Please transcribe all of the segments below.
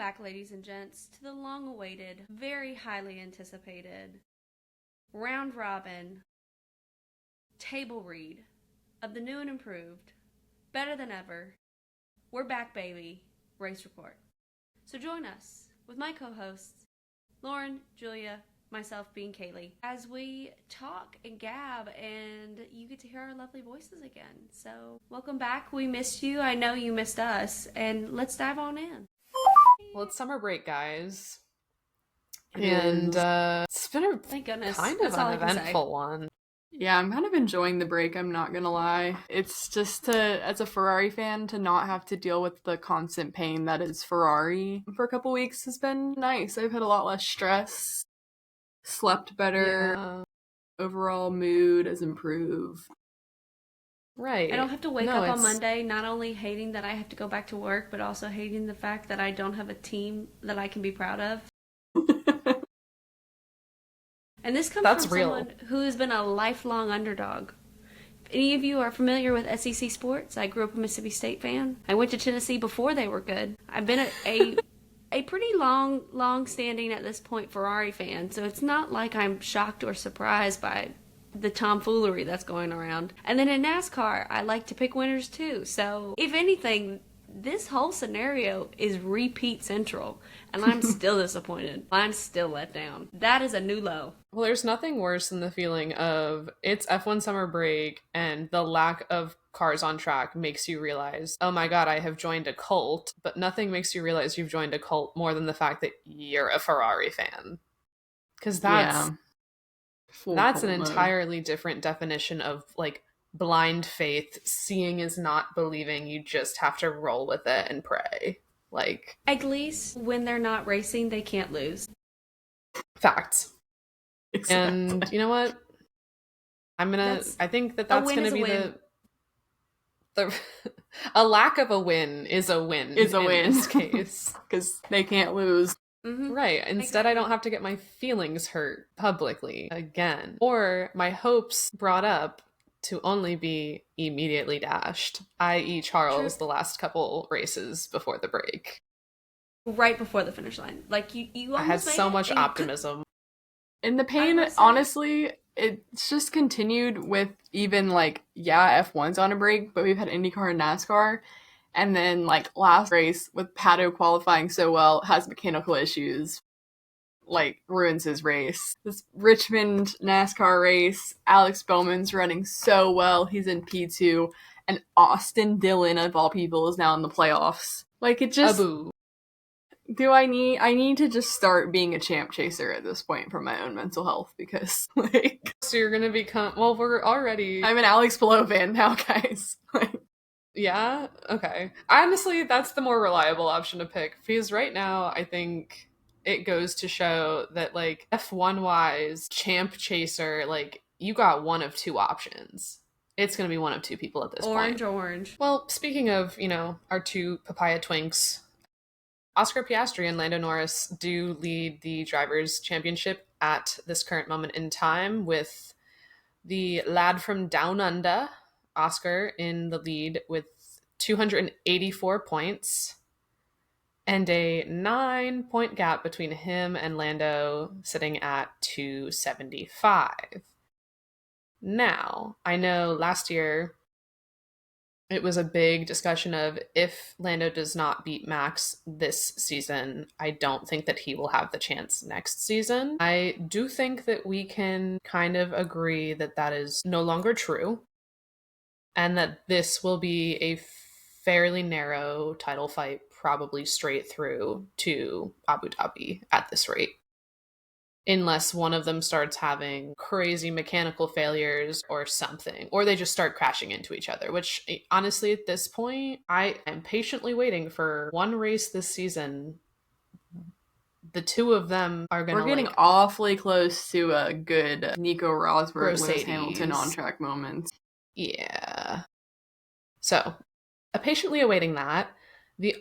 back, ladies and gents, to the long-awaited, very highly anticipated, round-robin, table read of the new and improved, better than ever, we're back, baby, race report. So join us with my co-hosts, Lauren, Julia, myself being Kaylee, as we talk and gab and you get to hear our lovely voices again. So welcome back. We missed you. I know you missed us. And let's dive on in. Well, it's summer break, guys. And It's been a Thank goodness. kind of That's all I can say. uneventful one. yeah, I'm kind of enjoying the break, I'm not gonna lie. It's just as a Ferrari fan, to not have to deal with the constant pain that is Ferrari for a couple weeks has been nice. I've had a lot less stress, slept better, Yeah. overall mood has improved. Right. I don't have to wake up on Monday not only hating that I have to go back to work, but also hating the fact that I don't have a team that I can be proud of. And this comes That's from real. someone who has been a lifelong underdog. If any of you are familiar with SEC sports, I grew up a Mississippi State fan. I went to Tennessee before they were good. I've been a pretty long-standing at this point Ferrari fan, so it's not like I'm shocked or surprised by the tomfoolery that's going around. And then in NASCAR, I like to pick winners too. So if anything, this whole scenario is repeat central, and I'm still disappointed. I'm still let down. That is a new low. Well, there's nothing worse than the feeling of it's F1 summer break and the lack of cars on track makes you realize, oh my god, I have joined a cult. But nothing makes you realize you've joined a cult more than the fact that you're a Ferrari fan. Because that's Full an cult mode. entirely different definition of like blind faith. Seeing is not believing. You just have to roll with it and pray. Like, At least when they're not racing, they can't lose. facts. Exactly. And you know what? I think that's win gonna is a be win. the a lack of a win is a win Is a in win. this case. Because they can't lose. Mm-hmm. Right. Instead, I don't have to get my feelings hurt publicly again. Or my hopes brought up to only be immediately dashed, i.e. Charles, True. the last couple races before the break. Right before the finish line. Like, you I almost had made so it, much and you optimism. And the I pain, will say- honestly, it's just continued with even, like, yeah, F1's on a break, but we've had IndyCar and NASCAR. And then, like, last race with Pato qualifying so well, has mechanical issues, like, ruins his race. This Richmond NASCAR race, Alex Bowman's running so well, he's in P2, and Austin Dillon, of all people, is now in the playoffs. Like, it just... Abu. I need to just start being a champ chaser at this point for my own mental health, because, like, So you're gonna become... Well, we're already... I'm an Alex Palou fan now, guys. Like, Yeah? Okay. Honestly, that's the more reliable option to pick. Because right now, I think it goes to show that, like, F1-wise, champ chaser, like, you got one of two options. It's going to be one of two people at this point. Orange. Well, speaking of, our two papaya twinks, Oscar Piastri and Lando Norris do lead the Drivers' Championship at this current moment in time, with the lad from Down Under, Oscar, in the lead with 284 points, and a 9-point gap between him and Lando sitting at 275. Now, I know last year it was a big discussion of if Lando does not beat Max this season, I don't think that he will have the chance next season. I do think that we can kind of agree that that is no longer true, and that this will be a fairly narrow title fight, probably straight through to Abu Dhabi at this rate. Unless one of them starts having crazy mechanical failures or something, or they just start crashing into each other, which honestly at this point, I am patiently waiting for one race this season. The two of them are going to... we're getting awfully close to a good Nico Rosberg, Lewis Mercedes. Hamilton on-track moment. Yeah. So, patiently awaiting that. The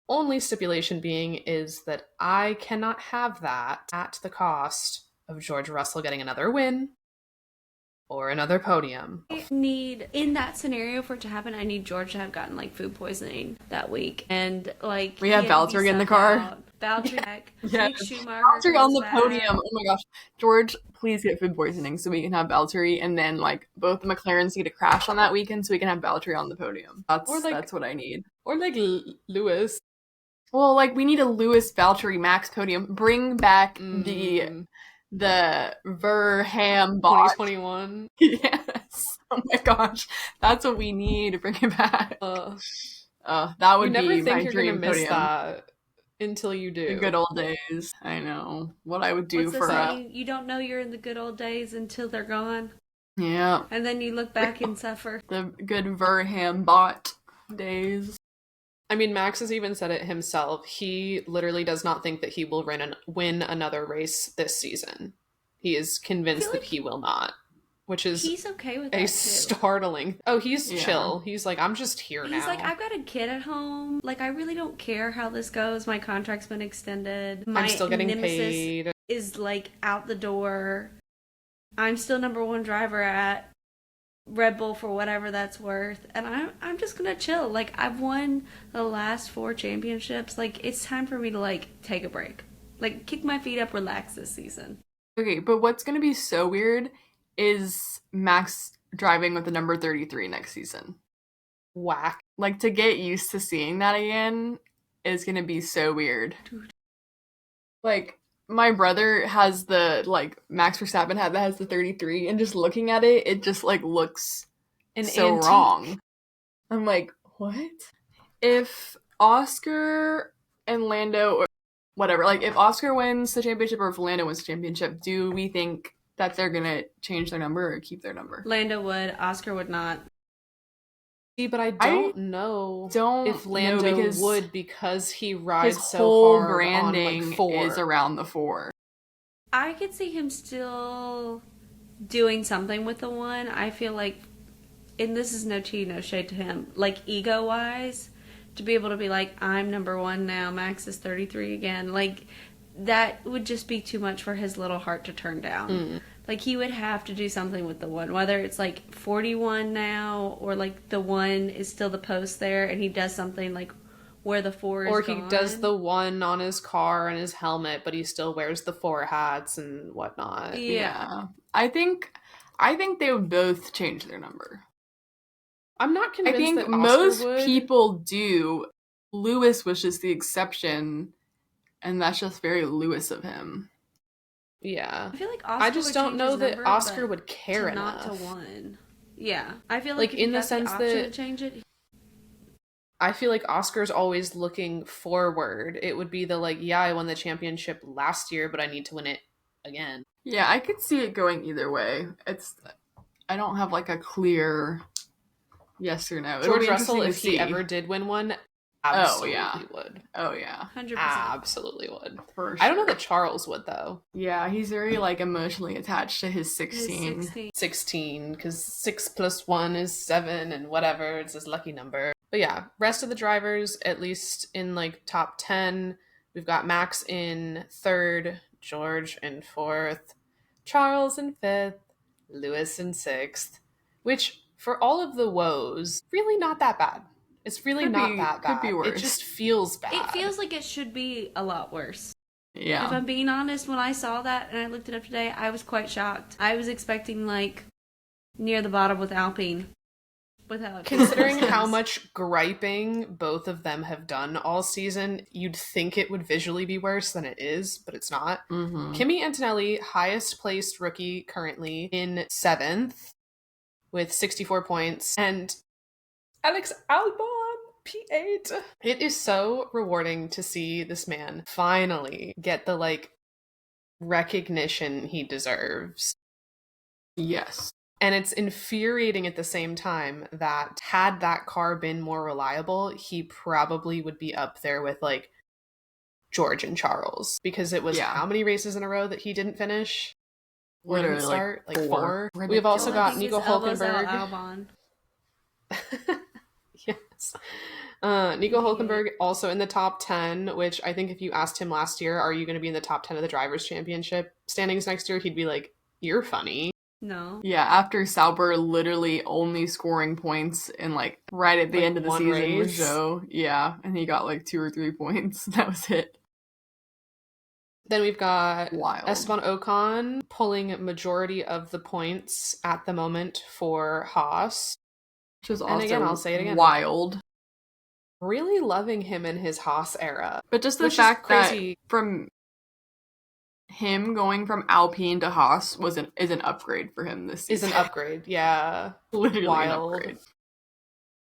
only stipulation being is that I cannot have that at the cost of George Russell getting another win or another podium. In that scenario for it to happen, I need George to have gotten, like, food poisoning that week. And, like... We have he had to be Valtteri in the subbed car. out. Valtteri back. Yes. Mick Schumacher Valtteri on comes the back. podium. Oh my gosh. George, please get food poisoning so we can have Valtteri, and then like both the McLarens get a crash on that weekend so we can have Valtteri on the podium. That's what I need. Or like Lewis. Well, like we need a Lewis Valtteri Max podium. Bring back the Verham bot. 2021. Yes. Oh my gosh. That's what we need. Bring it back. That would you never be think my you're dream gonna miss podium. that until you do. The good old days. I know. What I would do What's the for saying? You don't know you're in the good old days until they're gone. Yeah. And then you look back and suffer. The good Verham bot days. I mean, Max has even said it himself. He literally does not think that he will win another race this season. He is convinced that he will not, which is he's okay with that too. startling. Oh, he's chill. He's like, I'm just here now. He's like, I've got a kid at home. Like, I really don't care how this goes. My contract's been extended. I'm still getting nemesis paid. Is like out the door. I'm still number one driver at Red Bull for whatever that's worth, and I'm just gonna chill. Like, I've won the last 4 championships. Like, it's time for me to like take a break, like kick my feet up, relax this season. Okay, but what's gonna be so weird is Max driving with the number 33 next season. Whack. Like, to get used to seeing that again is gonna be so weird. Dude. Like, my brother has the, like, Max Verstappen hat that has the 33, and just looking at it, it just, like, looks so antique. wrong. I'm like, what? If Oscar and Lando, or whatever, like, if Oscar wins the championship or if Lando wins the championship, do we think that they're gonna change their number or keep their number? Lando would, Oscar would not. See, but I don't know if Lando would, because he rides his so whole hard branding on, like, 4. is around the 4. I could see him still doing something with the 1. I feel like, and this is no tea, no shade to him, like ego-wise, to be able to be like, I'm number 1 now, Max is 33 again, like, that would just be too much for his little heart to turn down. Like, he would have to do something with the 1, whether it's like 41 now, or like the 1 is still the post there and he does something like where the 4 is or gone. he does the 1 on his car and his helmet, but he still wears the 4 hats and whatnot. Yeah. I think they would both change their number. I'm not convinced I think that Oscar most would. people do. Lewis was just the exception, and that's just very Lewis of him. Yeah. I feel like Oscar I just would don't change know his that number, Oscar but would care enough. Not to 1. Yeah. I feel like if in he the got sense option that to change it. I feel like Oscar's always looking forward. It would be the like, yeah, I won the championship last year, but I need to win it again. Yeah, I could see it going either way. I don't have like a clear yes or no. George Russell, if he ever did win one, absolutely would. Oh yeah. 100%. Absolutely would. For sure. I don't know that Charles would, though. Yeah, he's very like emotionally attached to his 16. His 16. 16, because 6 plus 1 is 7 and whatever. It's his lucky number. But yeah, rest of the drivers, at least in like top 10, we've got Max in 3rd, George in 4th, Charles in 5th, Lewis in 6th, which for all of the woes, really not that bad. It's really not that bad. Could be worse. It just feels bad. It feels like it should be a lot worse. Yeah. If I'm being honest, when I saw that and I looked it up today, I was quite shocked. I was expecting like near the bottom with Alpine. Considering how much griping both of them have done all season, you'd think it would visually be worse than it is, but it's not. Mm-hmm. Kimi Antonelli, highest placed rookie currently, in 7th with 64 points, and Alex Albon, P8. It is so rewarding to see this man finally get the like recognition he deserves. Yes. And it's infuriating at the same time that had that car been more reliable, he probably would be up there with like George and Charles, because it was how many races in a row that he didn't finish? Literally start like 4. Ridiculous. We've also got Nico Hulkenberg. Yes. Nico Hulkenberg also in the top 10, which I think if you asked him last year, are you going to be in the top 10 of the Drivers' Championship standings next year? He'd be like, you're funny. No. Yeah, after Sauber literally only scoring points in like right at the end of the season with Zhou. Yeah, and he got like 2 or 3 points. That was it. Then we've got Wild. Esteban Ocon pulling majority of the points at the moment for Haas. Which is And also again, I'll say it again. wild. Really loving him in his Haas era. But just the which fact is crazy. that from him going from Alpine to Haas is an upgrade for him this season. Is an upgrade, yeah. Literally Wild. an upgrade.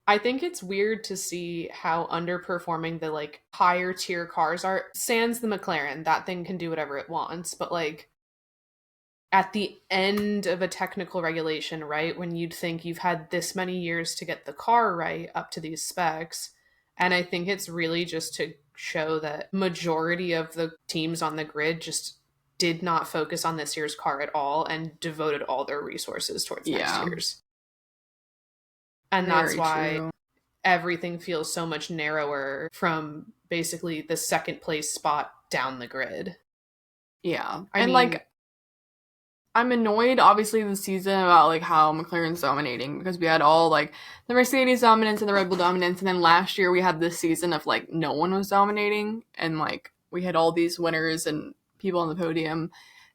I think it's weird to see how underperforming the like higher tier cars are. Sans the McLaren, that thing can do whatever it wants, but like at the end of a technical regulation, right, when you'd think you've had this many years to get the car right up to these specs, and I think it's really just to show that majority of the teams on the grid just did not focus on this year's car at all and devoted all their resources towards next year's. And that's Very why true. everything feels so much narrower from basically the second place spot down the grid. Yeah. I and mean, like, I'm annoyed, obviously, this season about like how McLaren's dominating, because we had all like the Mercedes dominance and the Red Bull dominance, and then last year we had this season of like no one was dominating, and like we had all these winners and people on the podium,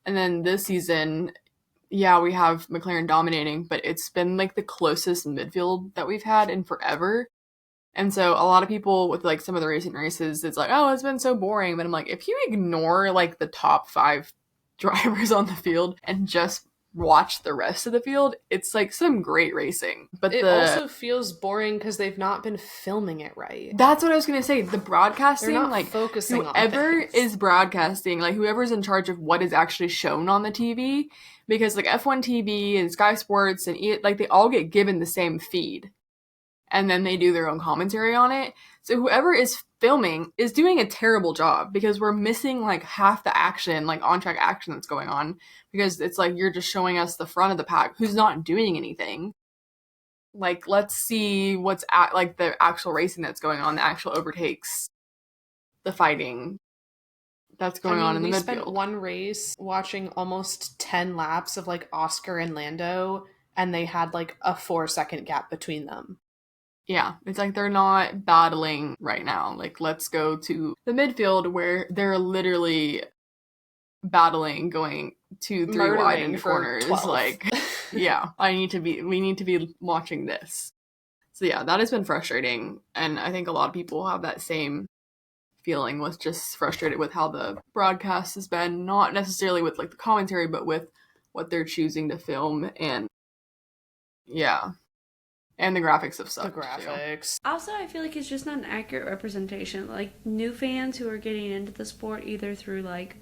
and then this season, yeah, we have McLaren dominating, but it's been like the closest midfield that we've had in forever. And so a lot of people with like some of the recent races, it's like, oh, it's been so boring. But I'm like, if you ignore like the top 5 drivers on the field and just watch the rest of the field, it's like some great racing. But it also feels boring because they've not been filming it right. That's what I was gonna say. The broadcasting, they're not like focusing on whoever things. is broadcasting, like whoever's in charge of what is actually shown on the TV, because like F1 TV and Sky Sports and like they all get given the same feed. And then they do their own commentary on it. So whoever is filming is doing a terrible job, because we're missing like half the action, like on-track action that's going on, because it's like you're just showing us the front of the pack who's not doing anything. Like, let's see what's at like the actual racing that's going on, the actual overtakes, the fighting that's going on in the midfield. We spent one race watching almost 10 laps of like Oscar and Lando, and they had like a 4-second gap between them. Yeah, it's like they're not battling right now. Like, let's go to the midfield where they're literally battling, going 2-3 wide into corners. 12. Like, yeah, we need to be watching this. So yeah, that has been frustrating. And I think a lot of people have that same feeling, with just frustrated with how the broadcast has been, not necessarily with like the commentary, but with what they're choosing to film. And yeah. And the graphics have sucked. The graphics. Too. Also, I feel like it's just not an accurate representation. Like, new fans who are getting into the sport either through, like,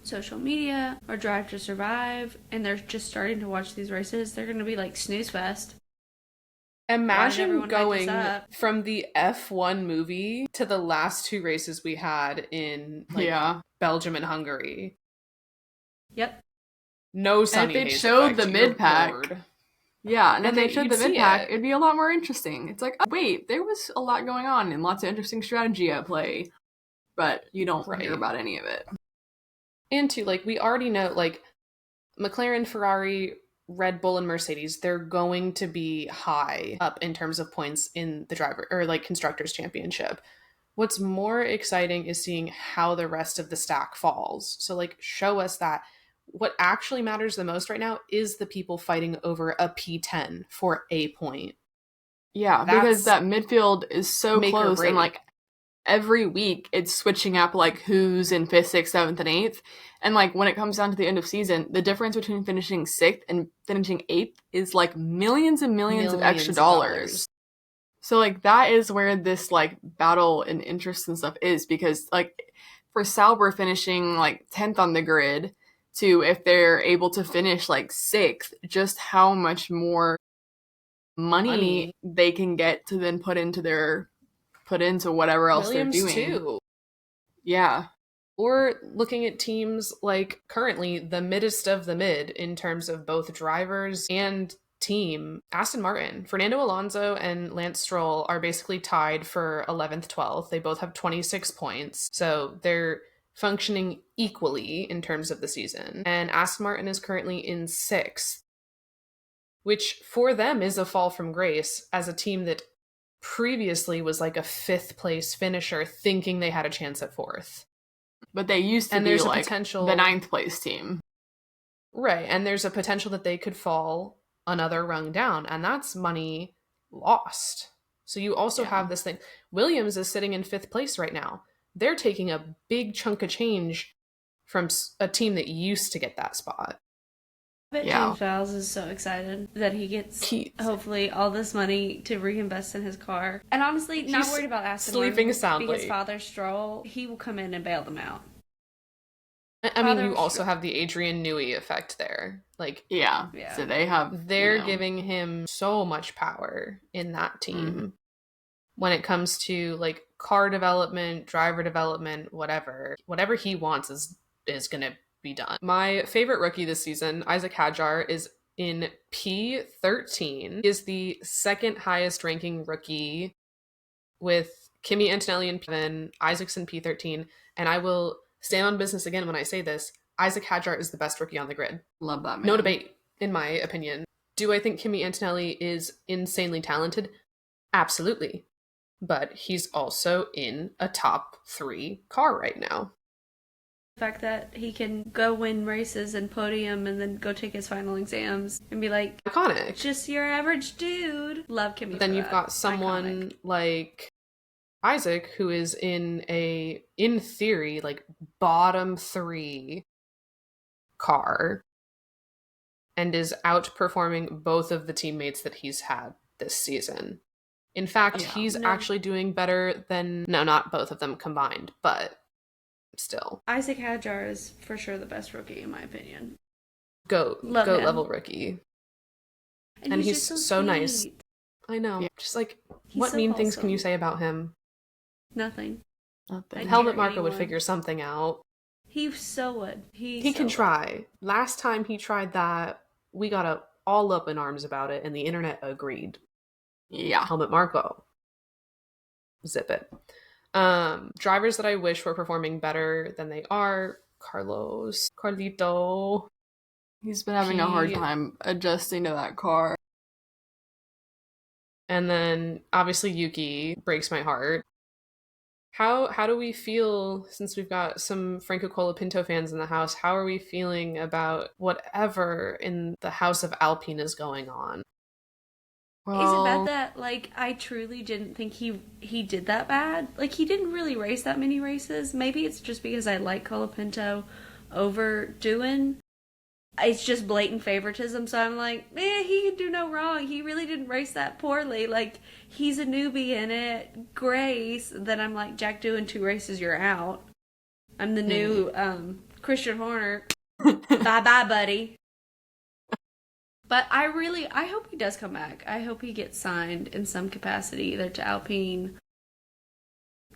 social media or Drive to Survive, and they're just starting to watch these races, they're going to be like, snooze fest. Imagine going from the F1 movie to the last 2 races we had in Belgium and Hungary. Yep. No sunny and if days they showed effect, the mid-pack. Yeah, and if they showed the mid-pack, it'd be a lot more interesting. It's like, wait, there was a lot going on and lots of interesting strategy at play, but you don't hear about any of it. And too, like, we already know, like, McLaren, Ferrari, Red Bull, and Mercedes, they're going to be high up in terms of points in the driver or like constructors championship. What's more exciting is seeing how the rest of the stack falls. So like, show us that what actually matters the most right now is the people fighting over a P10 for a point. Yeah, because that midfield is so close, and like every week it's switching up like who's in 5th, 6th, 7th, and 8th. And like when it comes down to the end of season, the difference between finishing 6th and finishing 8th is like millions and millions of extra dollars. So like that is where this like battle and interest and stuff is, because like for Sauber finishing like 10th on the grid to if they're able to finish like 6th, just how much more money they can get to then put into whatever else Williams they're doing. Too. Yeah. Or looking at teams like currently the middest of the mid in terms of both drivers and team. Aston Martin, Fernando Alonso and Lance Stroll are basically tied for 11th, 12th. They both have 26 points. So they're functioning equally in terms of the season. And Aston Martin is currently in 6th, which for them is a fall from grace as a team that previously was like a 5th place finisher thinking they had a chance at 4th. But they used to And be there's a like potential the 9th place team. Right, and there's a potential that they could fall another rung down, and that's money lost. So you also have this thing. Williams is sitting in 5th place right now. They're taking a big chunk of change from a team that used to get that spot. I bet James Giles is so excited that he gets hopefully all this money to reinvest in his car. And honestly, not worried about Aston sleeping Martin soundly. because Father Stroll, he will come in and bail them out. I mean, you also have the Adrian Newey effect there. Like, yeah. So they're giving him so much power in that team when it comes to like car development, driver development, whatever he wants is gonna be done. My favorite rookie this season, Isaac Hadjar, is in P13. He is the 2nd highest ranking rookie, with Kimi Antonelli in P7, Isaac's in P13, and I will stand on business again when I say this. Isaac Hadjar is the best rookie on the grid. Love that man. No debate, in my opinion. Do I think Kimi Antonelli is insanely talented? Absolutely. But he's also in a top 3 car right now. The fact that he can go win races and podium and then go take his final exams and be like, iconic. Just your average dude. Love Kimi. But then you've got someone like Isaac, who is in theory, like bottom 3 car and is outperforming both of the teammates that he's had this season. In fact, he's actually doing better than, no, not both of them combined, but still. Isaac Hadjar is for sure the best rookie in my opinion. Goat level rookie. And he's so nice. I know. Yeah. Just like, what so mean things can you say about him? Nothing. Helmut Marko would figure something out. He so would. He can try. Last time he tried that, we got all up in arms about it, and the internet agreed. Yeah. Helmut Marko. Zip it. Drivers that I wish were performing better than they are, Carlito. He's been having a hard time adjusting to that car. And then, obviously, Yuki breaks my heart. How do we feel, since we've got some Franco Colapinto fans in the house, how are we feeling about whatever in the house of Alpine is going on? Well, is it bad that, like, I truly didn't think he did that bad? Like, he didn't really race that many races. Maybe it's just because I like Colapinto over Doohan. It's just blatant favoritism, so I'm like, he can do no wrong. He really didn't race that poorly. Like, he's a newbie in it. Grace. Then I'm like, Jack Doohan, 2 races, you're out. I'm the new Christian Horner. Bye-bye, buddy. But I hope he does come back. I hope he gets signed in some capacity, either to Alpine,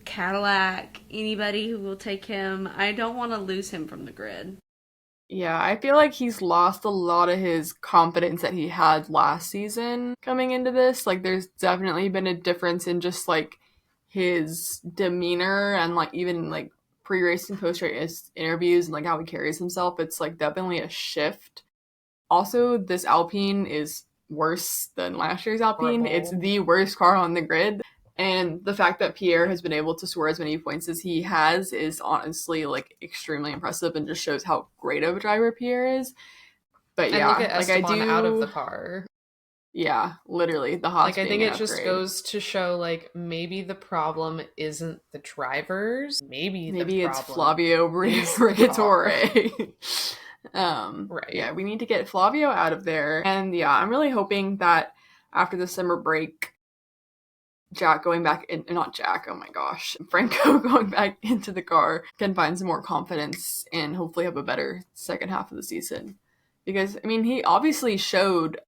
Cadillac, anybody who will take him. I don't want to lose him from the grid. Yeah, I feel like he's lost a lot of his confidence that he had last season coming into this. Like, there's definitely been a difference in just, like, his demeanor and, like, even, like, pre-race and post-race interviews and, like, how he carries himself. It's, like, definitely a shift. Also, this Alpine is worse than last year's Alpine. Horrible. It's the worst car on the grid. And the fact that Pierre has been able to score as many points as he has is honestly, like, extremely impressive and just shows how great of a driver Pierre is. But yeah, look at Esteban out of the car. Yeah, literally, the Haas. Like, I think it just goes to show, like, maybe the problem isn't the drivers. Maybe it's Flavio Briatore. Right. Yeah, we need to get Flavio out of there. And yeah, I'm really hoping that after the summer break, Jack going back in, not Jack, oh my gosh, Franco going back into the car can find some more confidence and hopefully have a better second half of the season. Because, I mean, he obviously showed,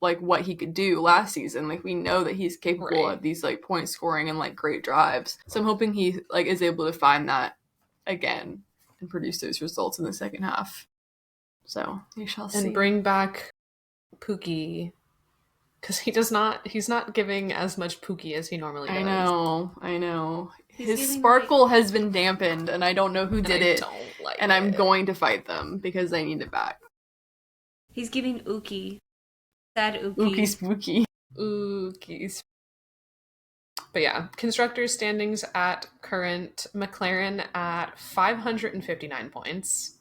like, what he could do last season. Like, we know that he's capable of these, like, point scoring and, like, great drives. So I'm hoping he, like, is able to find that again and produce those results in the second half. So, we shall see. And bring back Pookie. Because he's not giving as much Pookie as he normally does. I know. His sparkle has been dampened, and I don't know who did it. And I'm going to fight them, because I need it back. He's giving Ookie. Sad Ookie. Ookie spooky. Ookie. But yeah, constructors standings at current, McLaren at 559 points.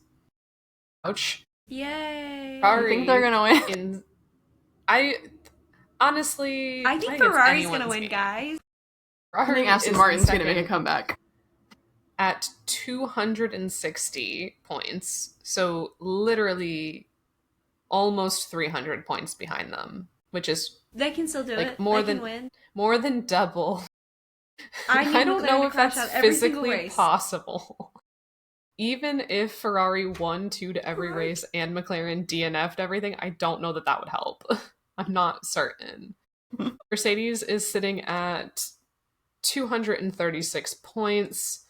Ouch. Yay! I think they're gonna win. I honestly, I think it's Ferrari's gonna anyone's win, game. guys. I Ferrari think Aston is Martin's gonna second make a comeback. at 260 points. So literally almost 300 points behind them, which is They can still do like it. more They than can win. more than double. I need don't McLaren know to if crash that's out every single physically race. possible. Even if Ferrari won 2 to every Right. race and McLaren DNF'd everything, I don't know that would help. I'm not certain. Mercedes is sitting at 236 points.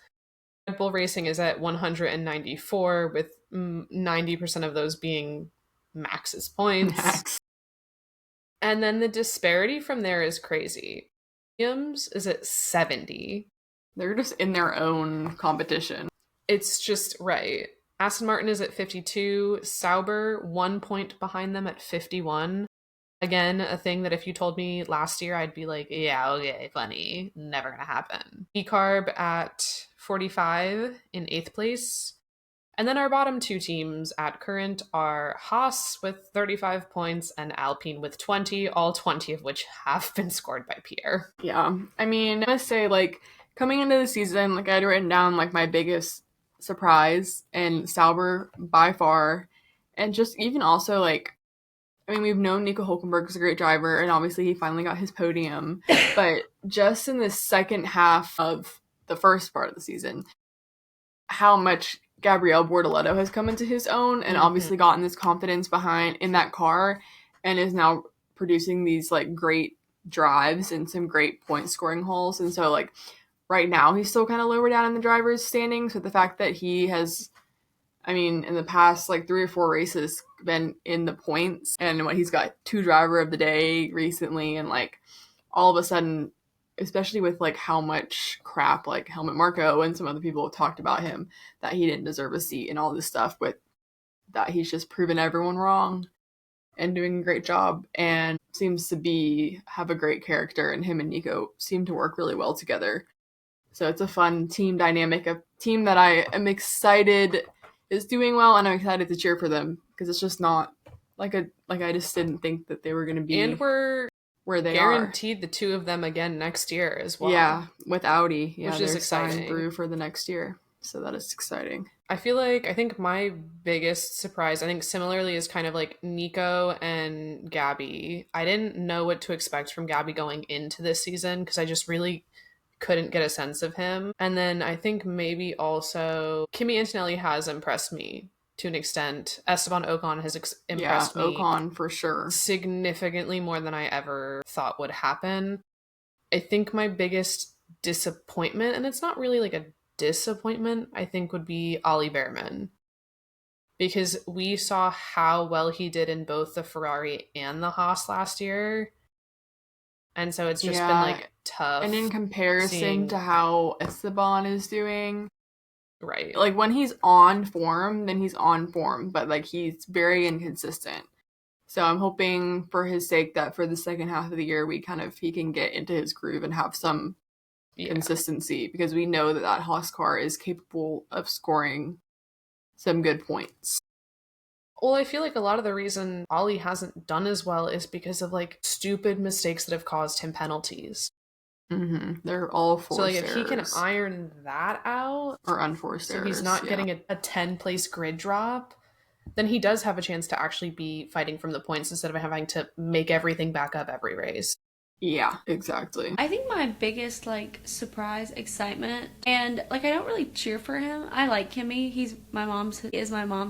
Red Bull Racing is at 194, with 90% of those being Max's points. Max. And then the disparity from there is crazy. Williams is at 70. They're just in their own competition. It's just right. Aston Martin is at 52. Sauber, 1 point behind them at 51. Again, a thing that if you told me last year, I'd be like, yeah, okay, funny. Never gonna happen. Ecarb at 45 in 8th place. And then our bottom two teams at current are Haas with 35 points and Alpine with 20, all 20 of which have been scored by Pierre. Yeah. I mean, I must say, like, coming into the season, like, I had written down, like, my biggest surprise, and Sauber by far. And just even also, like, I mean, we've known Nico Hulkenberg is a great driver, and obviously he finally got his podium. But just in the second half of the first part of the season, how much Gabriel Bortoletto has come into his own and obviously gotten this confidence behind in that car and is now producing these, like, great drives and some great point scoring holes. And so, like, right now he's still kind of lower down in the driver's standings, but the fact that he has, I mean, in the past, like, 3 or 4 races been in the points, and what he's got 2 driver of the day recently, and, like, all of a sudden, especially with, like, how much crap, like, Helmut Marko and some other people have talked about him, that he didn't deserve a seat and all this stuff, with that he's just proven everyone wrong and doing a great job, and seems to have a great character, and him and Nico seem to work really well together. So it's a fun team dynamic, a team that I am excited is doing well, and I'm excited to cheer for them, because it's just not like I just didn't think that they were going to be, and we're where they guaranteed the 2 of them again next year as well. Yeah, with Audi, which is exciting. Signed through for the next year, so that is exciting. I think my biggest surprise, I think similarly, is kind of like Nico and Gabby. I didn't know what to expect from Gabby going into this season because I just really couldn't get a sense of him. And then I think maybe also Kimi Antonelli has impressed me to an extent. Esteban Ocon has impressed me. Ocon for sure. Significantly more than I ever thought would happen. I think my biggest disappointment, and it's not really like a disappointment, I think would be Ollie Behrman. Because we saw how well he did in both the Ferrari and the Haas last year. And so it's just been, like, tough. And in comparison to how Esteban is doing, right? Like, when he's on form, then he's on form, but, like, he's very inconsistent. So I'm hoping for his sake that for the second half of the year, he can get into his groove and have some consistency, because we know that Haas car is capable of scoring some good points. Well, I feel like a lot of the reason Ollie hasn't done as well is because of, like, stupid mistakes that have caused him penalties. Mm-hmm. They're all forced errors. So, like, if he can iron that out, or unforced errors, so he's not getting a 10-place grid drop, then he does have a chance to actually be fighting from the points instead of having to make everything back up every race. Yeah, exactly. I think my biggest, like, surprise, excitement, and, like, I don't really cheer for him. I like Kimi. He is my mom's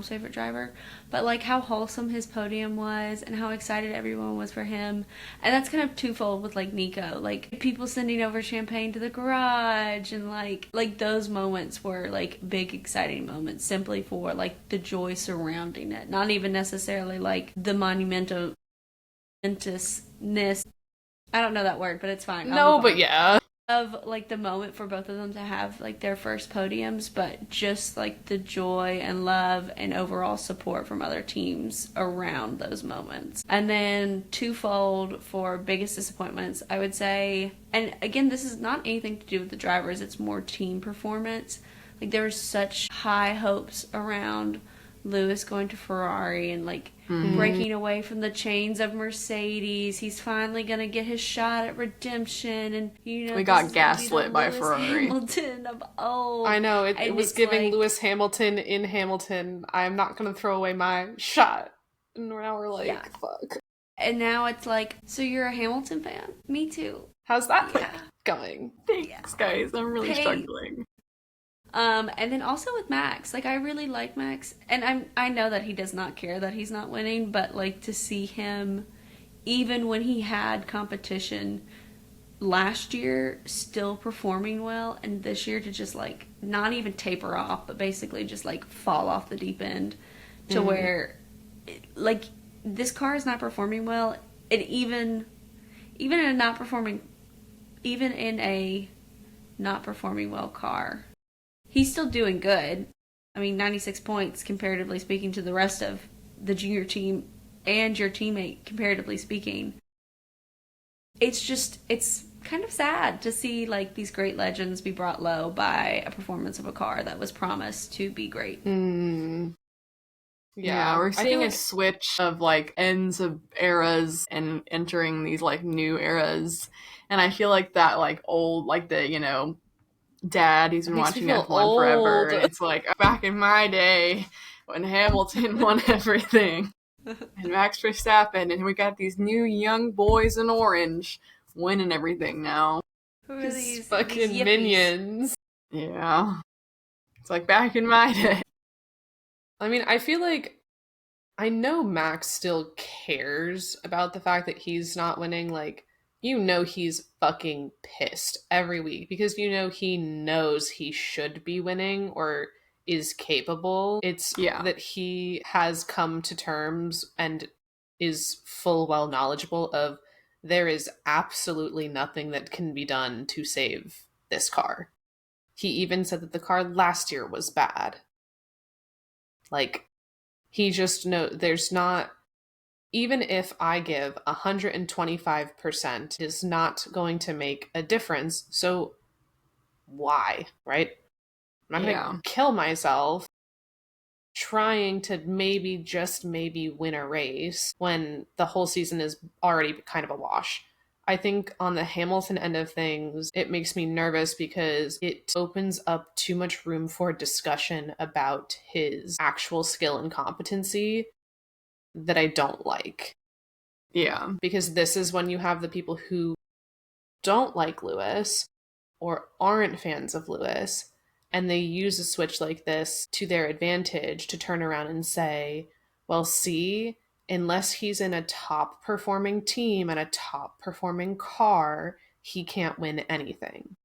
favorite driver. But, like, how wholesome his podium was and how excited everyone was for him. And that's kind of twofold with, like, Nico. Like, people sending over champagne to the garage, and, like those moments were, like, big, exciting moments simply for, like, the joy surrounding it. Not even necessarily, like, the monumentousness. I don't know that word, but it's fine. No, but yeah. of like the moment for both of them to have like their first podiums, but just like the joy and love and overall support from other teams around those moments. And then twofold for biggest disappointments, I would say, and again, this is not anything to do with the drivers, it's more team performance. Like there were such high hopes around Lewis going to Ferrari and like breaking away from the chains of Mercedes. He's finally gonna get his shot at redemption, and we got gaslit by Ferrari. Hamilton of old. I know it was giving like, Lewis Hamilton in Hamilton. I'm not gonna throw away my shot. And now we're like, fuck. And now it's like, so you're a Hamilton fan? Me too. How's that going? Thanks, guys. I'm really struggling. And then also with Max, like I really like Max, and I know that he does not care that he's not winning, but like to see him, even when he had competition last year, still performing well, and this year to just like not even taper off, but basically just like fall off the deep end to where, like this car is not performing well, and even in a not performing well car, he's still doing good. I mean, 96 points comparatively speaking to the rest of the junior team and your teammate, comparatively speaking. It's kind of sad to see like these great legends be brought low by a performance of a car that was promised to be great. Yeah, we're seeing a switch of like ends of eras and entering these like new eras. And I feel like that like old, like the, dad, he's been watching F1 forever, and it's like back in my day when Hamilton won everything and Max Verstappen, and we got these new young boys in orange winning everything now. Who are these fucking these minions? Yeah, it's like back in my day. I mean, I feel like I know Max still cares about the fact that he's not winning. Like, he's fucking pissed every week because he knows he should be winning or is capable. It's that he has come to terms and is full well knowledgeable of there is absolutely nothing that can be done to save this car. He even said that the car last year was bad. Like, he just there's not... Even if I give 125%, is not going to make a difference. So why, right? I'm not going to kill myself trying to maybe win a race when the whole season is already kind of a wash. I think on the Hamilton end of things, it makes me nervous because it opens up too much room for discussion about his actual skill and competency that I don't like. Yeah. Because this is when you have the people who don't like Lewis or aren't fans of Lewis, and they use a switch like this to their advantage to turn around and say, well, see, unless he's in a top performing team and a top performing car, he can't win anything.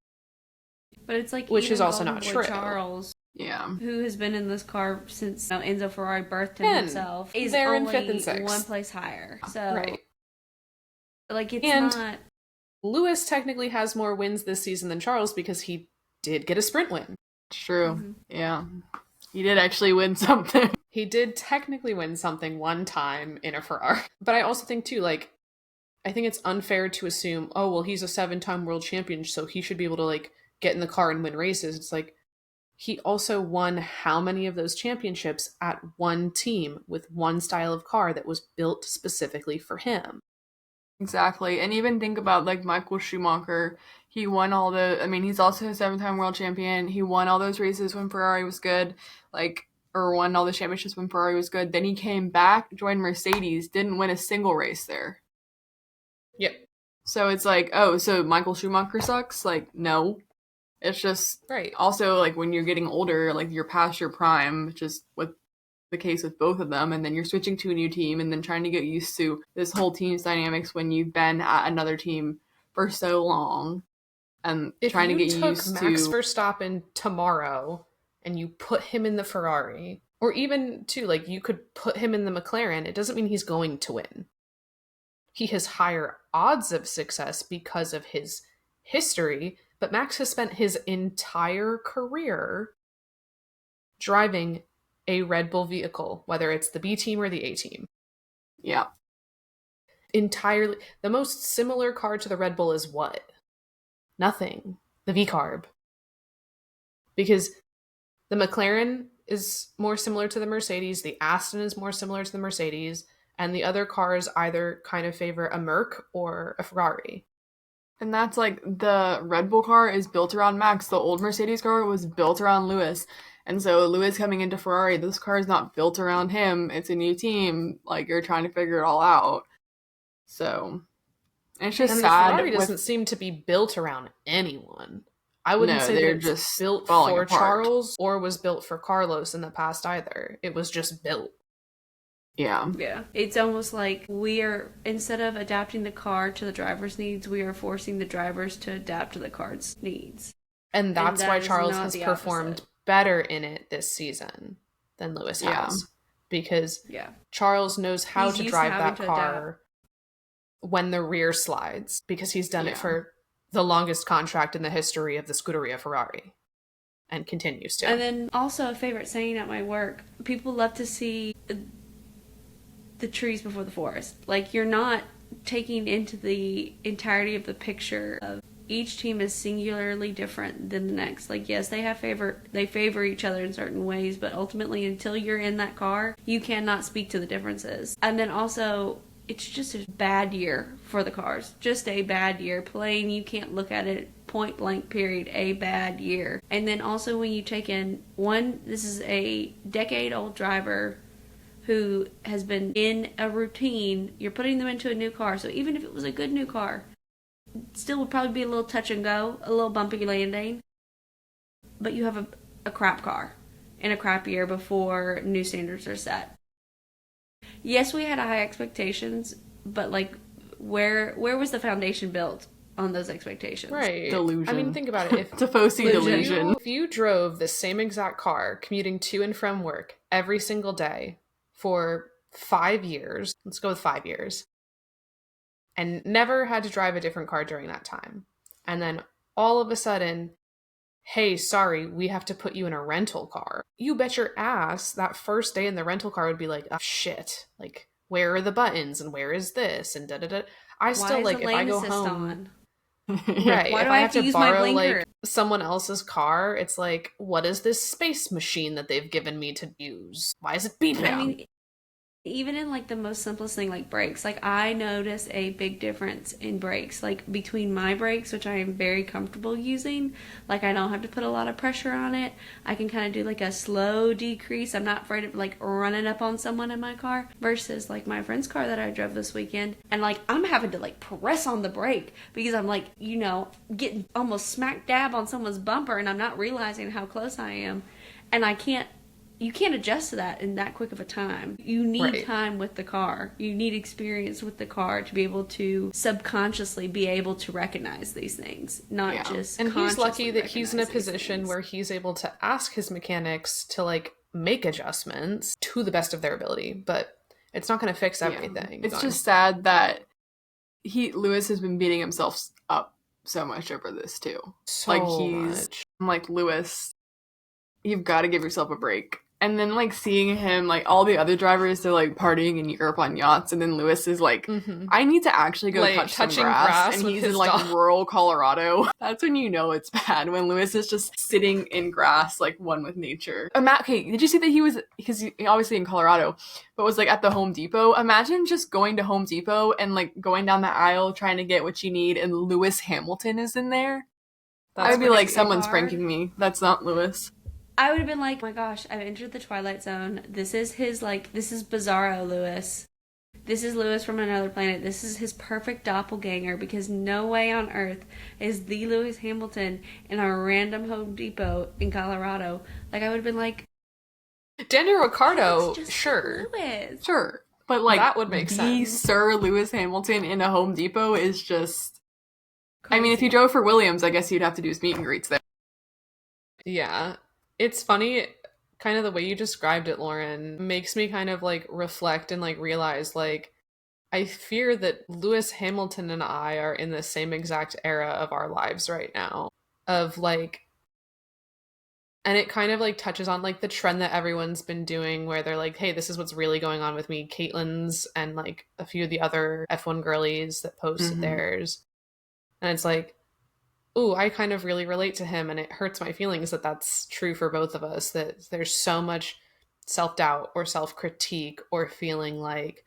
But it's like, which is also not true. Charles, yeah, who has been in this car since Enzo Ferrari birthed him himself, is they're only in 5th and 6th. one place higher. So, right. Like, it's and not... Lewis technically has more wins this season than Charles because he did get a sprint win. True. Mm-hmm. Yeah. He did actually win something. He did technically win something one time in a Ferrari. But I also think, too, like, I think it's unfair to assume, oh, well, he's a 7-time world champion, so he should be able to, like, get in the car and win races. It's like, he also won how many of those championships at one team with one style of car that was built specifically for him. Exactly. And even think about, like, Michael Schumacher. He won all the... I mean, he's also a 7-time world champion. He won all those races when Ferrari was good. Like, or won all the championships when Ferrari was good. Then he came back, joined Mercedes, didn't win a single race there. Yep. So it's like, oh, so Michael Schumacher sucks? Like, no. It's just... Right. Also, like, when you're getting older, like, you're past your prime, which is what the case with both of them, and then you're switching to a new team and then trying to get used to this whole team's dynamics when you've been at another team for so long and if trying to get used to... If you took Max Verstappen tomorrow and you put him in the Ferrari, or even too, like, you could put him in the McLaren, it doesn't mean he's going to win. He has higher odds of success because of his history, But Max has spent his entire career driving a Red Bull vehicle, whether it's the B team or the A team. Yeah. Entirely. The most similar car to the Red Bull is what? Nothing. The V-Carb. Because the McLaren is more similar to the Mercedes, the Aston is more similar to the Mercedes, and the other cars either kind of favor a Merc or a Ferrari. And that's like the Red Bull car is built around Max. The old Mercedes car was built around Lewis. And so Lewis coming into Ferrari, this car is not built around him. It's a new team. Like, you're trying to figure it all out. So, it's just and sad. Ferrari doesn't seem to be built around anyone. I wouldn't say they're that it's just built falling for apart. Charles or was built for Carlos in the past either. It was just built. Yeah. Yeah. It's almost like we are, instead of adapting the car to the driver's needs, we are forcing the drivers to adapt to the car's needs. And that's that why is Charles not has the performed opposite. better in it this season than Lewis Yeah. has. Because Yeah. Charles knows how He's to used to drive having that to car when the rear slides, because he's done it Yeah. for the longest contract in the history of the Scuderia Ferrari and continues to. And then also a favorite saying at my work, people love to see the trees before the forest. Like, you're not taking into the entirety of the picture of each team is singularly different than the next. Like, yes, they favor each other in certain ways, but ultimately until you're in that car, you cannot speak to the differences. And then also, it's just a bad year for the cars. Just a bad year. Plain, you can't look at it point blank period, a bad year. And then also when you take in this is a decade old driver who has been in a routine, you're putting them into a new car. So even if it was a good new car, it still would probably be a little touch and go, a little bumpy landing. But you have a crap car in a crap year before new standards are set. Yes, we had high expectations, but like, where was the foundation built on those expectations? Right. Delusion. I mean, think about it. Tifosi delusion. If you drove the same exact car commuting to and from work every single day for 5 years, let's go with 5 years, and never had to drive a different car during that time, and then all of a sudden, hey, sorry, we have to put you in a rental car. You bet your ass that first day in the rental car would be like, oh, shit, like, where are the buttons and where is this and da-da-da. I still, like, if I go home... Right. Why if do I have to use my borrow blinker? like someone else's car, it's like, what is this space machine that they've given me to use? Why is it beeping? I mean, even in like the most simplest thing like brakes, like I notice a big difference in brakes, like between my brakes, which I am very comfortable using. Like, I don't have to put a lot of pressure on it. I can kind of do like a slow decrease. I'm not afraid of like running up on someone in my car, versus like my friend's car that I drove this weekend, and like I'm having to like press on the brake because I'm like, getting almost smack dab on someone's bumper, and I'm not realizing how close I am, and you can't adjust to that in that quick of a time. You need time with the car. You need experience with the car to be able to subconsciously be able to recognize these things, not just And he's lucky that he's in a recognize these position things. where he's able to ask his mechanics to like make adjustments to the best of their ability, but it's not going to fix everything. It's just sad that Lewis has been beating himself up so much over this too. much. I'm like, Lewis, you've got to give yourself a break. And then like seeing him, like all the other drivers, they're like partying in Europe on yachts, and then Lewis is like, I need to actually go Like, touch some touching grass, grass and with he's his in like dog. rural Colorado. That's when you know it's bad, when Lewis is just sitting in grass, like one with nature. Okay, did you see that he was, because obviously in Colorado, but was like at the Home Depot? Imagine just going to Home Depot and like going down the aisle trying to get what you need, and Lewis Hamilton is in there. I would be like, someone's pranking me. That's not Lewis. I would have been like, oh my gosh, I've entered the Twilight Zone. This is this is Bizarro Lewis. This is Lewis from another planet. This is his perfect doppelganger, because no way on earth is the Lewis Hamilton in a random Home Depot in Colorado. Like, I would have been like, Daniel Ricciardo, just sure. Lewis. Sure. But like, That would make the sense. Sir Lewis Hamilton in a Home Depot is just... Crazy. I mean, if you drove for Williams, I guess you'd have to do his meet and greets there. Yeah. It's funny, kind of the way you described it, Lauren, makes me kind of like reflect and like realize, like, I fear that Lewis Hamilton and I are in the same exact era of our lives right now. of like, and it kind of like touches on like the trend that everyone's been doing where they're like, hey, this is what's really going on with me. Caitlin's and like a few of the other F1 girlies that posted theirs. And it's like, ooh, I kind of really relate to him. And it hurts my feelings that that's true for both of us, that there's so much self-doubt or self-critique or feeling like,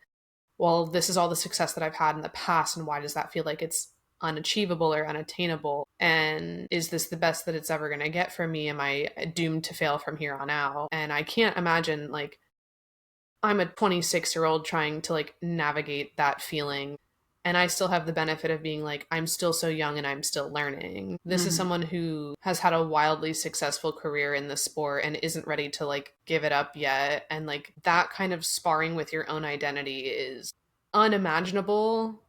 well, this is all the success that I've had in the past. And why does that feel like it's unachievable or unattainable? And is this the best that it's ever going to get for me? Am I doomed to fail from here on out? And I can't imagine, like, I'm a 26-year-old trying to like navigate that feeling. And I still have the benefit of being like, I'm still so young and I'm still learning. This is someone who has had a wildly successful career in the sport and isn't ready to like give it up yet. And like that kind of sparring with your own identity is unimaginable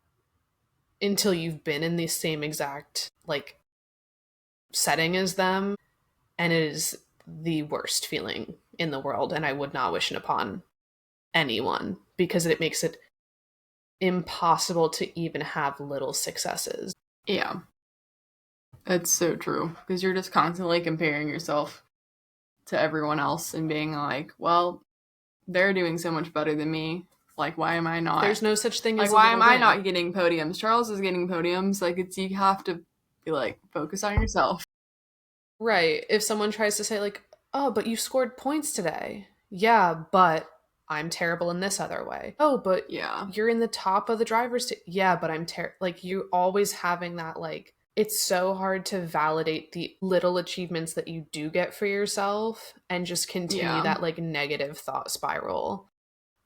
until you've been in the same exact like setting as them. And it is the worst feeling in the world. And I would not wish it upon anyone because it makes it impossible to even have little successes. Yeah. That's so true. Because you're just constantly comparing yourself to everyone else and being like, well, they're doing so much better than me. Like, why am I not? There's no such thing as like, why a am little I win. not getting podiums? Charles is getting podiums. Like, it's, you have to be like, focus on yourself. Right. If someone tries to say like, oh, but you scored points today. Yeah, but I'm terrible in this other way. Oh, but Yeah. you're in the top of the driver's yeah, but I'm like you always having that like it's so hard to validate the little achievements that you do get for yourself and just continue that like negative thought spiral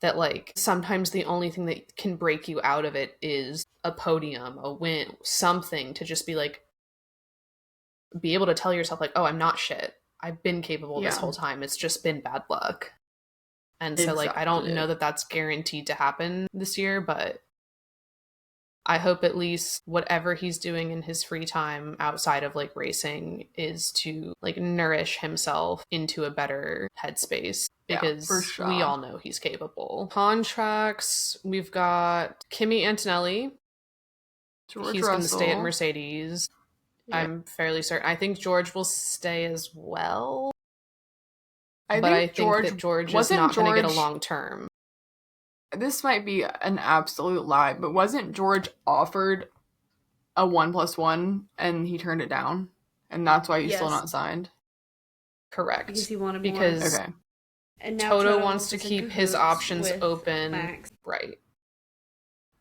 that like sometimes the only thing that can break you out of it is a podium, a win, something to just be like be able to tell yourself like, oh, I'm not shit. I've been capable this whole time. It's just been bad luck. And so, like, I don't know that that's guaranteed to happen this year, but I hope at least whatever he's doing in his free time outside of, like, racing is to, like, nourish himself into a better headspace because we all know he's capable. Contracts, we've got Kimi Antonelli. He's going to stay at Mercedes. Yeah. I'm fairly certain. I think George will stay as well. I think that George is not going to get a long term. This might be an absolute lie, but wasn't George offered a 1+1 and he turned it down? And that's why he's still not signed? Correct. Because he wanted more. Because and now Toto wants to keep his options open. Max. Right.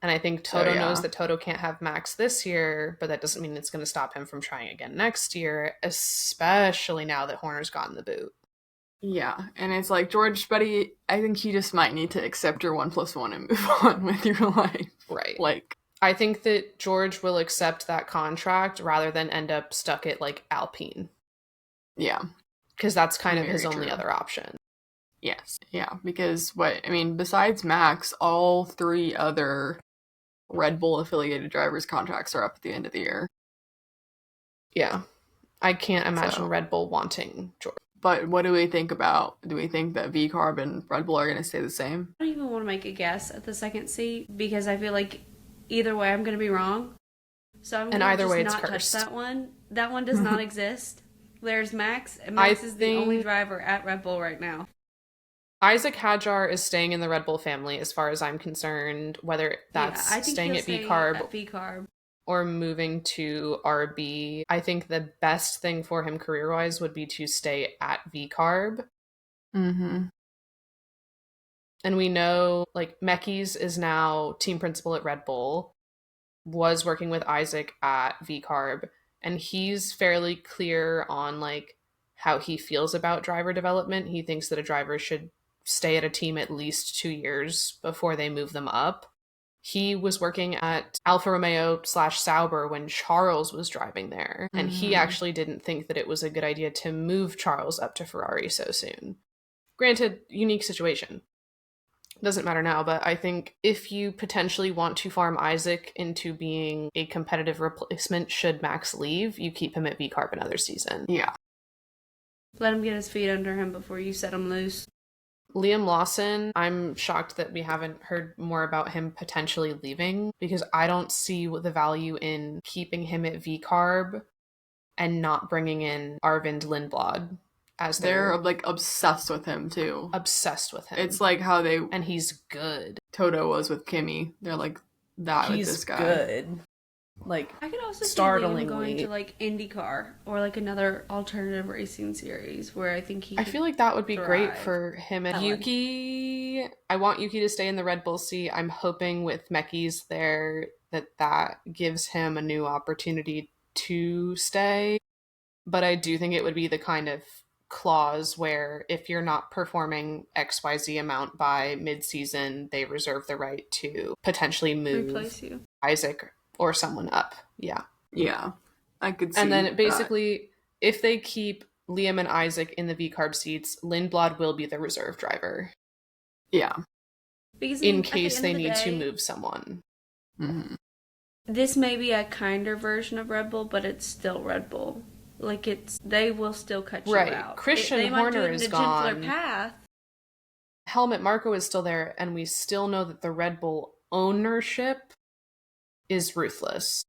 And I think Toto knows that Toto can't have Max this year, but that doesn't mean it's going to stop him from trying again next year, especially now that Horner's gotten the boot. Yeah, and it's like, George, buddy, I think you just might need to accept your 1+1 and move on with your life. Right. Like, I think that George will accept that contract rather than end up stuck at, like, Alpine. Yeah. Because that's kind of his only other option. Yes. Yeah, because besides Max, all 3 other Red Bull affiliated drivers' contracts are up at the end of the year. Yeah. I can't imagine Red Bull wanting George. But what do we think about? Do we think that V-Carb and Red Bull are going to stay the same? I don't even want to make a guess at the second seat because I feel like either way I'm going to be wrong. So I'm going to just not touch that one. That one does not exist. There's Max, and Max is the only driver at Red Bull right now. Isaac Hadjar is staying in the Red Bull family as far as I'm concerned, whether that's staying at V-Carb or moving to RB. I think the best thing for him career-wise would be to stay at V-Carb. Mm-hmm. And we know, like, Mekis is now team principal at Red Bull, was working with Isaac at V-Carb, and he's fairly clear on, like, how he feels about driver development. He thinks that a driver should stay at a team at least 2 years before they move them up. He was working at Alfa Romeo / Sauber when Charles was driving there. And he actually didn't think that it was a good idea to move Charles up to Ferrari so soon. Granted, unique situation. Doesn't matter now, but I think if you potentially want to farm Isaac into being a competitive replacement should Max leave, you keep him at V-Carb another season. Yeah. Let him get his feet under him before you set him loose. Liam Lawson, I'm shocked that we haven't heard more about him potentially leaving because I don't see the value in keeping him at V-Carb and not bringing in Arvind Lindblad as They're their like obsessed with him too. obsessed with him. It's like how they and he's good. Toto was with Kimmy. They're like that with this guy. Good. Like, I could also see Liam startlingly going to like IndyCar or like another alternative racing series where I think he. I feel like that would be great thrive. for him and Ellen. Yuki. I want Yuki to stay in the Red Bull seat. I'm hoping with Meki's there that gives him a new opportunity to stay. But I do think it would be the kind of clause where if you're not performing XYZ amount by mid-season, they reserve the right to potentially move replace you. Isaac or someone up. Yeah. Yeah, I could see. And then that. basically, if they keep Liam and Isaac in the V-carb seats, Lindblad will be the reserve driver. Yeah. Because In at the case end they of the need to day, move someone. Mm-hmm. This may be a kinder version of Red Bull, but it's still Red Bull. Like they will still cut you Right. out. Christian they might do Horner it in is a gentler gone. path. Helmut Marko is still there, and we still know that the Red Bull ownership is ruthless.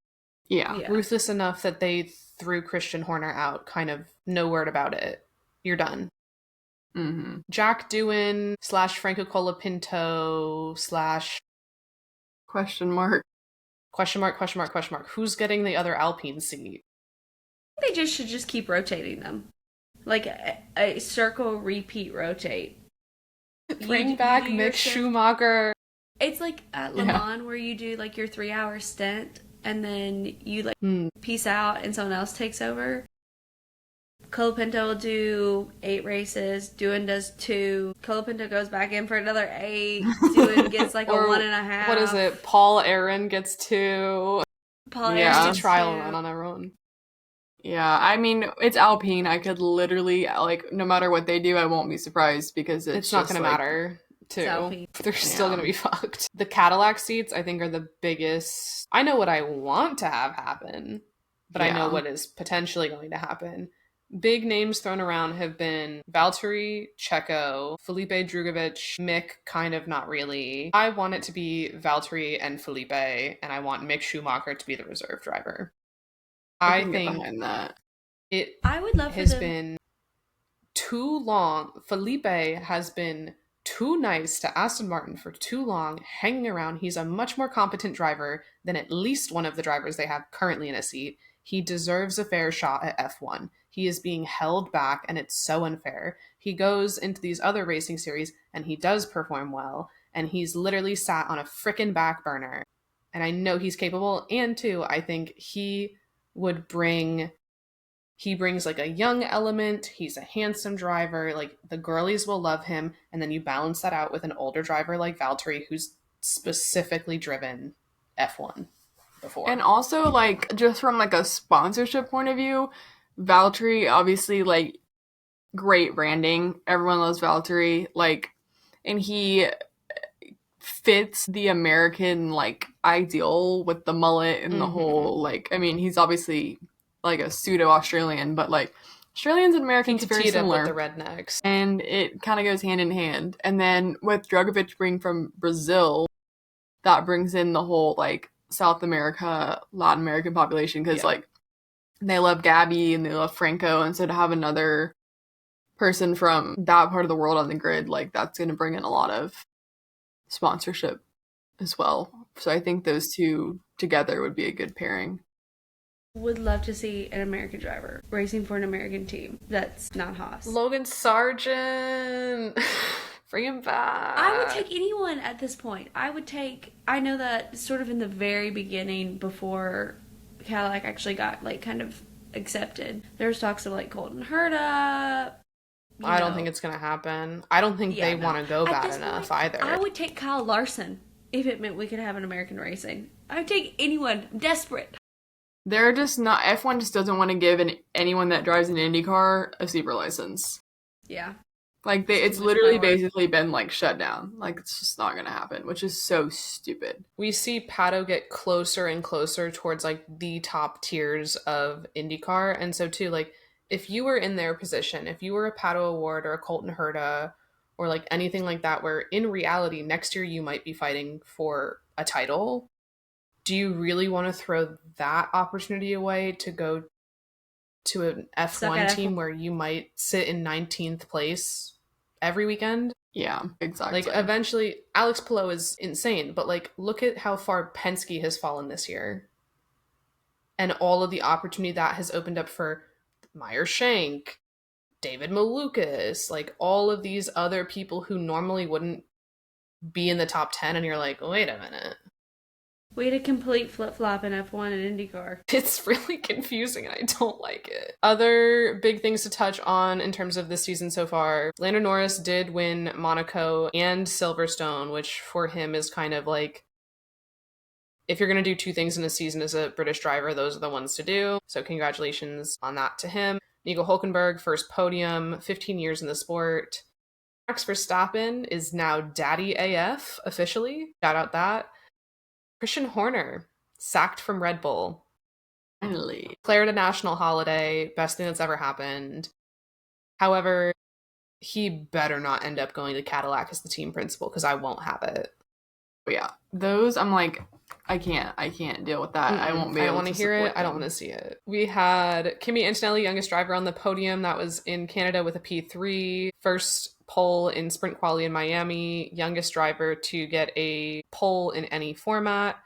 Yeah. Ruthless enough that they threw Christian Horner out, kind of no word about it. You're done. Mm-hmm. Jack Doohan / Franco Colapinto / Question mark. question mark. Who's getting the other Alpine seat? They should just keep rotating them. Like a circle repeat rotate. Bring back you do your Mick shift. Schumacher. It's like at Le Mans where you do like your 3-hour stint and then you like peace out and someone else takes over. Colapinto will do 8 races. Doohan does 2. Colapinto goes back in for another 8. Doohan gets like a 1.5. What is it? Paul Aaron gets 2. Paul Yeah. Aaron Just a trial 2. run on our own. Yeah, I mean, it's Alpine. I could literally, like, no matter what they do, I won't be surprised because it's not just, going to like, matter, too. Alpine. They're still going to be fucked. The Cadillac seats, I think, are the biggest. I know what I want to have happen, but I know what is potentially going to happen. Big names thrown around have been Valtteri, Checo, Felipe Drugovich, Mick, kind of not really. I want it to be Valtteri and Felipe, and I want Mick Schumacher to be the reserve driver. I can think get behind that. I would love has for them. been too long. Felipe has been too nice to Aston Martin for too long, hanging around. He's a much more competent driver than at least one of the drivers they have currently in a seat. He deserves a fair shot at F1. He is being held back, and it's so unfair. He goes into these other racing series, and he does perform well, and he's literally sat on a frickin' back burner. And I know he's capable, and too, I think he brings like a young element. He's a handsome driver. Like the girlies will love him. And then you balance that out with an older driver like Valtteri, who's specifically driven F1 before. And also, like, just from, like, a sponsorship point of view, Valtteri, obviously, like, great branding. Everyone loves Valtteri. Like, and he fits the American, like, ideal with the mullet and the whole, like, I mean, he's obviously like a pseudo-Australian, but like Australians and Americans very similar. With the rednecks. And it kind of goes hand in hand. And then with Drugovich being from Brazil, that brings in the whole like South America, Latin American population because like they love Gabby and they love Franco, and so to have another person from that part of the world on the grid, like that's going to bring in a lot of sponsorship as well. So I think those two together would be a good pairing. Would love to see an American driver racing for an American team that's not Haas. Logan Sargent. Bring him back. I would take anyone at this point. I know that sort of in the very beginning before Cadillac actually got like kind of accepted, there was talks of like Colton Herta. I don't think it's going to happen. I don't think they want to go bad enough either. I would take Kyle Larson if it meant we could have an American racing. I would take anyone. I'm desperate. They're just not. F1 just doesn't want to give anyone that drives an IndyCar a super license. Yeah. Like it's literally basically been like shut down. Like it's just not gonna happen, which is so stupid. We see Pato get closer and closer towards like the top tiers of IndyCar, and so too, like if you were in their position, if you were a Pato Award or a Colton Herta or like anything like that, where in reality next year you might be fighting for a title. Do you really want to throw that opportunity away to go to an Suck F1 at team F1. where you might sit in 19th place every weekend. Yeah, exactly. Like, eventually, Alex Palou is insane, but, like, look at how far Penske has fallen this year. And all of the opportunity that has opened up for Meyer Shank, David Malukas, like, all of these other people who normally wouldn't be in the top 10, and you're like, wait a minute. We had a complete flip-flop in F1 and IndyCar. It's really confusing and I don't like it. Other big things to touch on in terms of this season so far. Lando Norris did win Monaco and Silverstone, which for him is kind of like, if you're going to do two things in a season as a British driver, those are the ones to do. So congratulations on that to him. Nico Hulkenberg, first podium, 15 years in the sport. Max Verstappen is now Daddy AF officially. Shout out that. Christian Horner, sacked from Red Bull. Finally. Declared a national holiday, best thing that's ever happened. However, he better not end up going to Cadillac as the team principal, because I won't have it. But yeah, those, I'm like, I can't deal with that. I won't be able to. I don't want to hear it. I don't want to see it. We had Kimi Antonelli, youngest driver on the podium. That was in Canada with a P3. First pole in sprint quali in Miami. Youngest driver to get a pole in any format.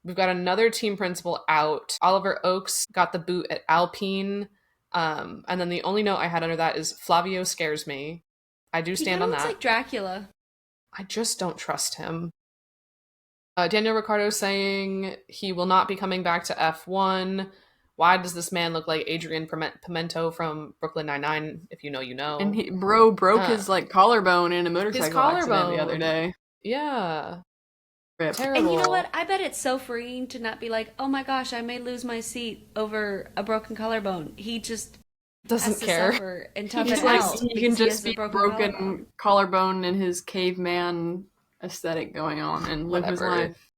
We've got another team principal out. Oliver Oakes got the boot at Alpine. And then the only note I had under that is Flavio scares me. I do stand on that. He looks like Dracula. I just don't trust him. Daniel Ricciardo saying he will not be coming back to F1. Why does this man look like Adrian Pimento from Brooklyn Nine-Nine? If you know, you know. And he broke his like collarbone in a motorcycle accident the other day. Yeah. Rip. Terrible. And you know what? I bet it's so freeing to not be like, oh my gosh, I may lose my seat over a broken collarbone. He just doesn't care. Suffer and tough He's it like, out. he can just be broken collarbone and his caveman aesthetic going on and live his life.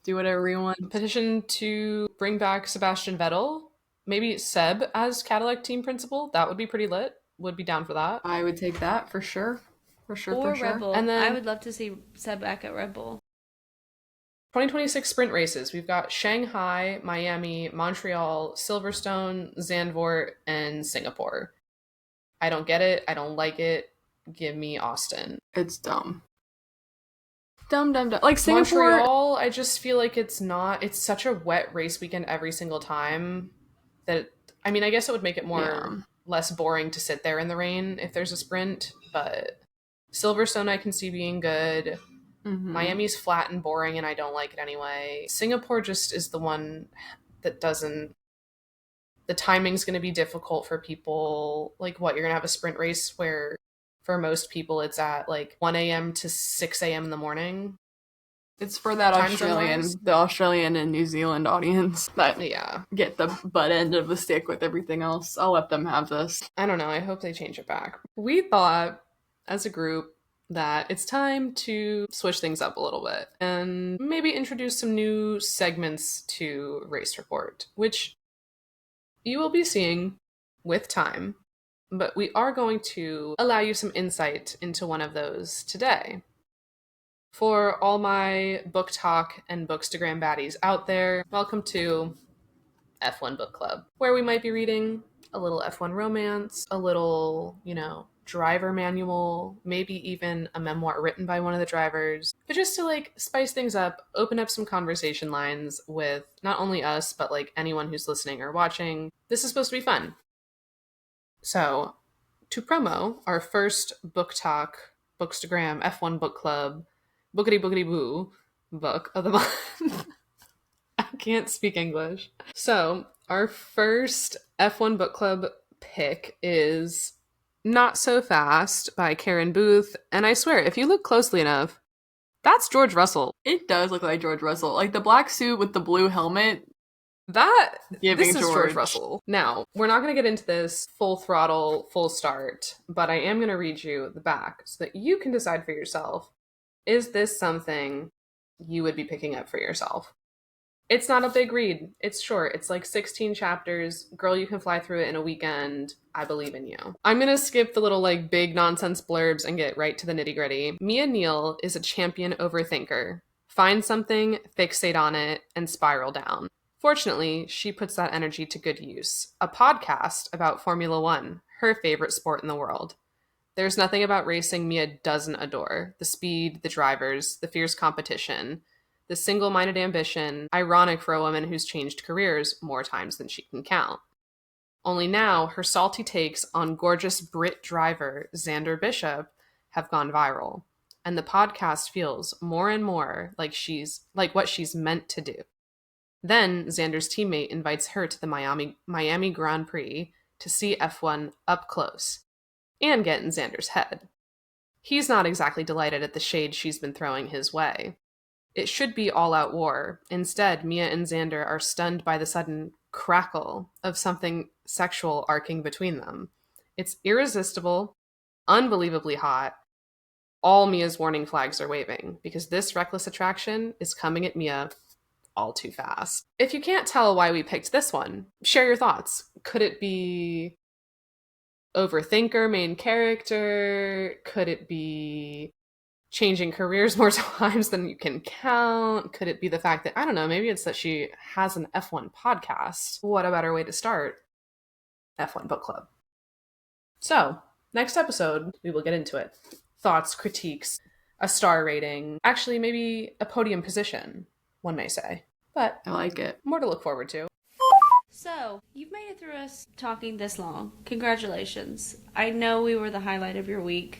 Do whatever you want. Petition to bring back Sebastian Vettel. Maybe Seb as Cadillac team principal. That would be pretty lit. Would be down for that. I would take that for sure. For sure. Or for sure. Red Bull. And then I would love to see Seb back at Red Bull. 2026 sprint races. We've got Shanghai, Miami, Montreal, Silverstone, Zandvoort, and Singapore. I don't get it. I don't like it. Give me Austin. It's dumb. Dumb. Like Singapore. Montreal, I just feel like it's such a wet race weekend every single time that, I mean, I guess it would make it less boring to sit there in the rain if there's a sprint, but Silverstone I can see being good. Mm-hmm. Miami's flat and boring and I don't like it anyway. Singapore just is the one that doesn't, the timing's going to be difficult for people. Like, what, you're going to have a sprint race where for most people it's at like 1 a.m. to 6 a.m. in the morning. It's for that the Australian and New Zealand audience that get the butt end of the stick with everything else. I'll let them have this. I don't know. I hope they change it back. We thought as a group that it's time to switch things up a little bit and maybe introduce some new segments to Race Report, which you will be seeing with time. But we are going to allow you some insight into one of those today. For all my book talk and bookstagram baddies out there, welcome to F1 Book Club, where we might be reading a little F1 romance, a little, driver manual, maybe even a memoir written by one of the drivers, but just to like spice things up, open up some conversation lines with not only us, but like anyone who's listening or watching. This is supposed to be fun. So, to promo our first book talk, bookstagram, F1 book club, bookity bookity boo book of the month. I can't speak English. So, our first F1 book club pick is Not So Fast by Karen Booth. And I swear, if you look closely enough, that's George Russell. It does look like George Russell. Like the black suit with the blue helmet. This is George Russell. Now, we're not going to get into this full throttle, full start, but I am going to read you the back so that you can decide for yourself, is this something you would be picking up for yourself? It's not a big read. It's short. It's like 16 chapters. Girl, you can fly through it in a weekend. I believe in you. I'm going to skip the little like big nonsense blurbs and get right to the nitty gritty. Mia Neal is a champion overthinker. Find something, fixate on it, and spiral down. Fortunately, she puts that energy to good use. A podcast about Formula One, her favorite sport in the world. There's nothing about racing Mia doesn't adore. The speed, the drivers, the fierce competition, the single-minded ambition, ironic for a woman who's changed careers more times than she can count. Only now, her salty takes on gorgeous Brit driver Xander Bishop have gone viral, and the podcast feels more and more like what she's meant to do. Then Xander's teammate invites her to the Miami Grand Prix to see F1 up close and get in Xander's head. He's not exactly delighted at the shade she's been throwing his way. It should be all-out war. Instead, Mia and Xander are stunned by the sudden crackle of something sexual arcing between them. It's irresistible, unbelievably hot. All Mia's warning flags are waving, because this reckless attraction is coming at Mia all too fast. If you can't tell why we picked this one, share your thoughts. Could it be overthinker, main character? Could it be changing careers more times than you can count? Could it be the fact that, I don't know, maybe it's that she has an F1 podcast? What a better way to start F1 Book Club. So, next episode, we will get into it. Thoughts, critiques, a star rating, actually maybe a podium position, one may say. But I like it. More to look forward to. So, you've made it through us talking this long. Congratulations. I know we were the highlight of your week.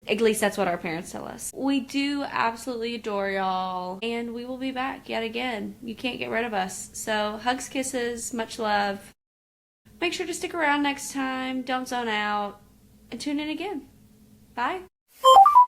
At least that's what our parents tell us. We do absolutely adore y'all, and we will be back yet again. You can't get rid of us. So, hugs, kisses, much love. Make sure to stick around next time. Don't zone out. And tune in again. Bye.